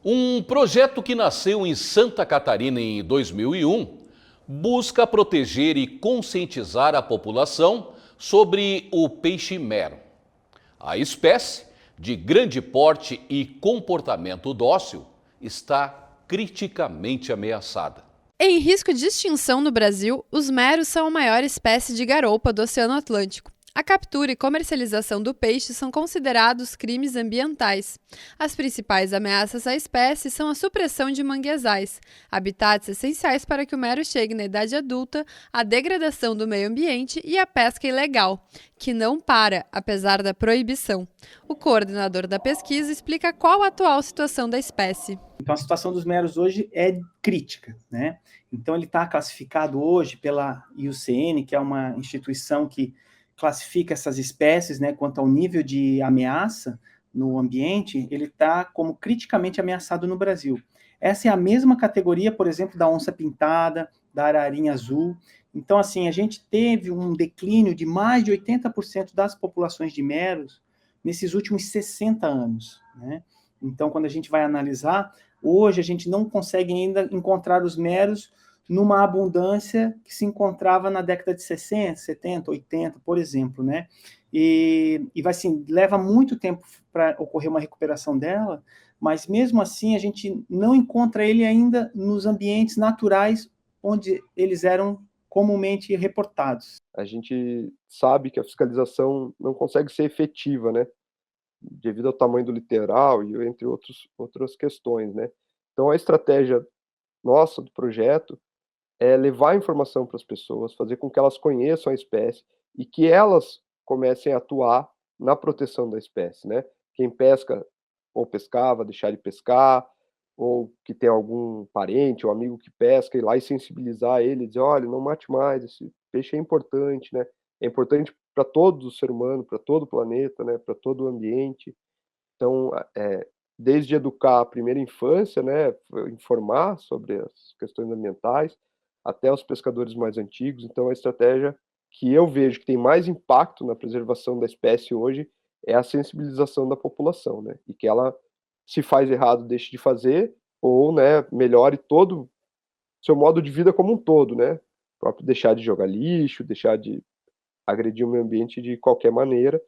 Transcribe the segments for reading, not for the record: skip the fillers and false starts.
Um projeto que nasceu em Santa Catarina em 2001 busca proteger e conscientizar a população sobre o peixe-mero. A espécie, de grande porte e comportamento dócil, está criticamente ameaçada. Em risco de extinção no Brasil, os meros são a maior espécie de garoupa do Oceano Atlântico. A captura e comercialização do peixe são considerados crimes ambientais. As principais ameaças à espécie são a supressão de manguezais, habitats essenciais para que o mero chegue na idade adulta, a degradação do meio ambiente e a pesca ilegal, que não para, apesar da proibição. O coordenador da pesquisa explica qual a atual situação da espécie. Então, a situação dos meros hoje é crítica, né? Então, ele está classificado hoje pela IUCN, que é uma instituição que classifica essas espécies, né, quanto ao nível de ameaça no ambiente, ele está como criticamente ameaçado no Brasil. Essa é a mesma categoria, por exemplo, da onça-pintada, da ararinha azul. Então, assim, a gente teve um declínio de mais de 80% das populações de meros nesses últimos 60 anos, né? Então, quando a gente vai analisar, hoje a gente não consegue ainda encontrar os meros numa abundância que se encontrava na década de 60, 70, 80, por exemplo, né? Vai assim, leva muito tempo para ocorrer uma recuperação dela, mas mesmo assim a gente não encontra ele ainda nos ambientes naturais onde eles eram comumente reportados. A gente sabe que a fiscalização não consegue ser efetiva, né? Devido ao tamanho do litoral e entre outras questões, né? Então a estratégia nossa do projeto é levar a informação para as pessoas, fazer com que elas conheçam a espécie e que elas comecem a atuar na proteção da espécie, né? Quem pesca ou pescava, deixar de pescar, ou que tem algum parente ou amigo que pesca, ir lá e sensibilizar ele, dizer, olha, não mate mais, esse peixe é importante, né? É importante para todo o ser humano, para todo o planeta, né? Para todo o ambiente. Então, desde educar a primeira infância, né? Informar sobre as questões ambientais, até os pescadores mais antigos. Então, a estratégia que eu vejo que tem mais impacto na preservação da espécie hoje é a sensibilização da população, né? E que ela, se faz errado, deixe de fazer, ou, né, melhore todo o seu modo de vida como um todo, né? Próprio deixar de jogar lixo, deixar de agredir o meio ambiente de qualquer maneira,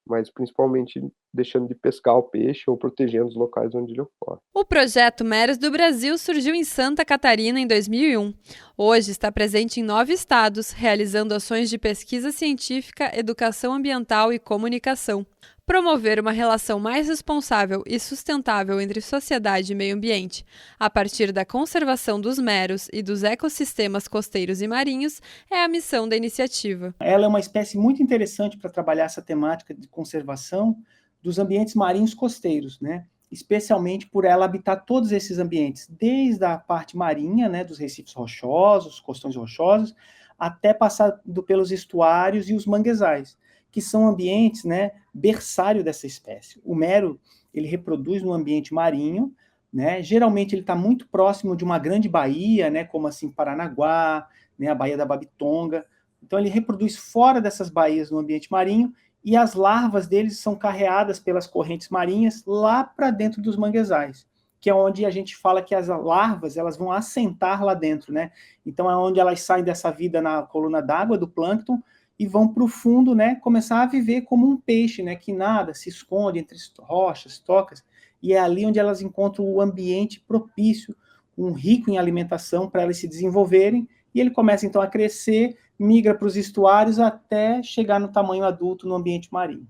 mas principalmente deixando de pescar o peixe ou protegendo os locais onde ele ocorre. O projeto Meros do Brasil surgiu em Santa Catarina em 2001. Hoje está presente em 9 estados, realizando ações de pesquisa científica, educação ambiental e comunicação. Promover uma relação mais responsável e sustentável entre sociedade e meio ambiente, a partir da conservação dos meros e dos ecossistemas costeiros e marinhos, é a missão da iniciativa. Ela é uma espécie muito interessante para trabalhar essa temática de conservação dos ambientes marinhos costeiros, né? Especialmente por ela habitar todos esses ambientes, desde a parte marinha, né, dos recifes rochosos, costões rochosos, até passando pelos estuários e os manguezais, que são ambientes, né, berçário dessa espécie. O mero, ele reproduz no ambiente marinho, né? Geralmente ele está muito próximo de uma grande baía, né, como assim Paranaguá, né, a Baía da Babitonga. Então ele reproduz fora dessas baías no ambiente marinho e as larvas deles são carreadas pelas correntes marinhas lá para dentro dos manguezais, que é onde a gente fala que as larvas elas vão assentar lá dentro, né? Então é onde elas saem dessa vida na coluna d'água do plâncton e vão para o fundo, né? Começar a viver como um peixe, né? Que nada, se esconde entre rochas, tocas, e é ali onde elas encontram o ambiente propício, um rico em alimentação para elas se desenvolverem, e ele começa então a crescer, migra para os estuários até chegar no tamanho adulto no ambiente marinho.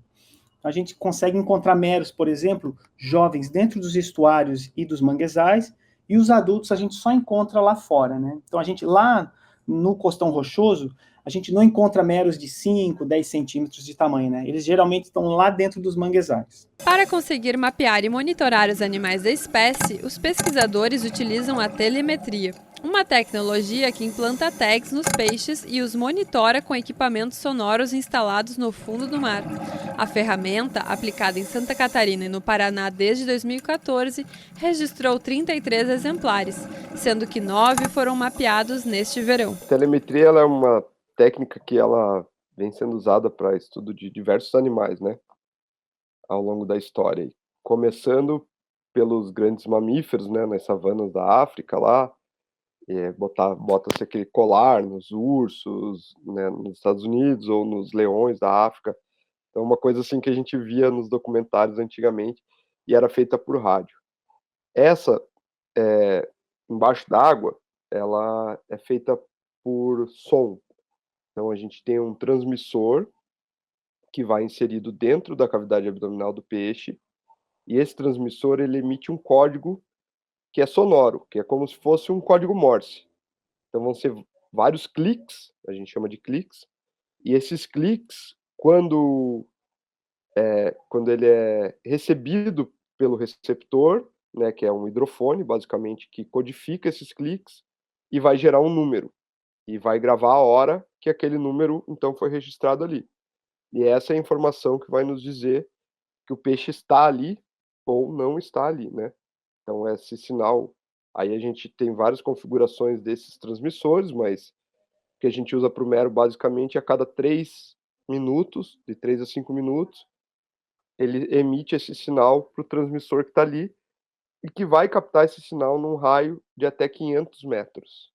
A gente consegue encontrar meros, por exemplo, jovens dentro dos estuários e dos manguezais, e os adultos a gente só encontra lá fora, né? Então a gente lá no costão rochoso, a gente não encontra meros de 5, 10 centímetros de tamanho, né? Eles geralmente estão lá dentro dos manguezais. Para conseguir mapear e monitorar os animais da espécie, os pesquisadores utilizam a telemetria, uma tecnologia que implanta tags nos peixes e os monitora com equipamentos sonoros instalados no fundo do mar. A ferramenta, aplicada em Santa Catarina e no Paraná desde 2014, registrou 33 exemplares, sendo que 9 foram mapeados neste verão. A telemetria ela é uma técnica que ela vem sendo usada para estudo de diversos animais, né, ao longo da história, começando pelos grandes mamíferos, né, nas savanas da África lá, bota-se aquele colar nos ursos, né, nos Estados Unidos ou nos leões da África. Então, uma coisa assim que a gente via nos documentários antigamente e era feita por rádio. Essa, embaixo d'água, ela é feita por som. Então, a gente tem um transmissor que vai inserido dentro da cavidade abdominal do peixe, e esse transmissor ele emite um código que é sonoro, que é como se fosse um código Morse. Então vão ser vários cliques, a gente chama de cliques, e esses cliques, quando ele é recebido pelo receptor, né, que é um hidrofone, basicamente, que codifica esses cliques e vai gerar um número, e vai gravar a hora que aquele número, então, foi registrado ali. E essa é a informação que vai nos dizer que o peixe está ali ou não está ali, né. Então esse sinal aí a gente tem várias configurações desses transmissores, mas o que a gente usa para o mero, basicamente, a cada 3 minutos, de 3 a 5 minutos, ele emite esse sinal para o transmissor que está ali, e que vai captar esse sinal num raio de até 500 metros.